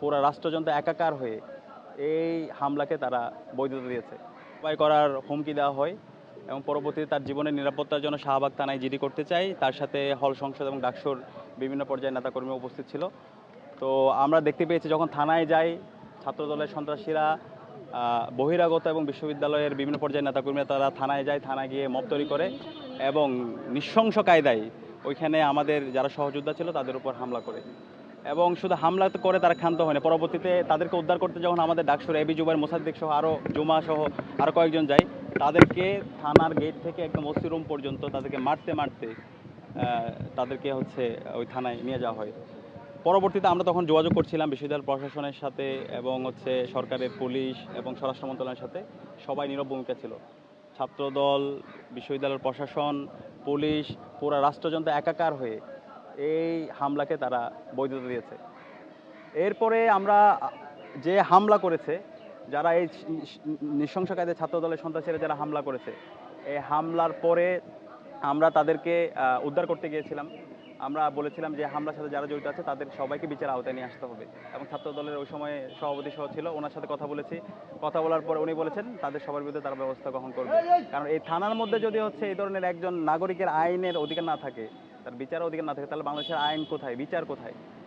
পুরা রাষ্ট্রযন্ত্র একাকার হয়ে এই হামলাকে তারা বৈধতা দিয়েছে। উপায় করার হুমকি দেওয়া হয় এবং পরবর্তীতে তার জীবনের নিরাপত্তার জন্য শাহবাগ থানায় জিডি করতে চাই। তার সাথে হল সংসদ এবং ডাকসুর বিভিন্ন পর্যায়ের নেতাকর্মী উপস্থিত ছিল। তো আমরা দেখতে পেয়েছি যখন থানায় যাই, ছাত্রদলের সন্ত্রাসীরা বহিরাগত এবং বিশ্ববিদ্যালয়ের বিভিন্ন পর্যায়ের নেতাকর্মীরা তারা থানায় যায়, থানায় গিয়ে মব তৈরি করে এবং নৃশংস কায়দায় ওইখানে আমাদের যারা সহযোদ্ধা ছিল তাদের উপর হামলা করে। এবং শুধু হামলা করে তারা ক্ষান্ত হয় না, পরবর্তীতে তাদেরকে উদ্ধার করতে যখন আমাদের ডাকসুর এবি জুবাইর, মোসাদ্দেক সহ আরও জুমা সহ আরও কয়েকজন যায়, তাদেরকে থানার গেট থেকে একদম ওসি রুম পর্যন্ত তাদেরকে মারতে মারতে তাদেরকে ওই থানায় নিয়ে যাওয়া হয়। পরবর্তীতে আমরা তখন যোগাযোগ করছিলাম বিশ্ববিদ্যালয় প্রশাসনের সাথে এবং সরকারের পুলিশ এবং স্বরাষ্ট্র মন্ত্রণালয়ের সাথে। সবাই নীরব ভূমিকা ছিল। ছাত্রদল, বিশ্ববিদ্যালয়ের প্রশাসন, পুলিশ, পুরা রাষ্ট্রযন্ত্র একাকার হয়ে এই হামলাকে তারা বৈধতা দিয়েছে। এরপরে আমরা যে হামলা করেছে, যারা এই নৃশংস কায়দায় ছাত্রদলের সন্ত্রাসীরা যারা হামলা করেছে, এই হামলার পরে আমরা তাদেরকে উদ্ধার করতে গিয়েছিলাম। আমরা বলেছিলাম যে হামলার সাথে যারা জড়িত আছে তাদের সবাইকে বিচারের আওতায় নিয়ে আসতে হবে এবং ছাত্রদলের ওই সময় সভাপতি সহ ছিল, ওনার সাথে কথা বলেছি। কথা বলার পর উনি বলেছেন তাদের সবার বিরুদ্ধে তারা ব্যবস্থা গ্রহণ করবে। কারণ এই থানার মধ্যে যদি এই ধরনের একজন নাগরিকের আইনের অধিকার না থাকে, তার বিচারের অধিকার না থাকে, তাহলে বাংলাদেশের আইন কোথায়, বিচার কোথায়?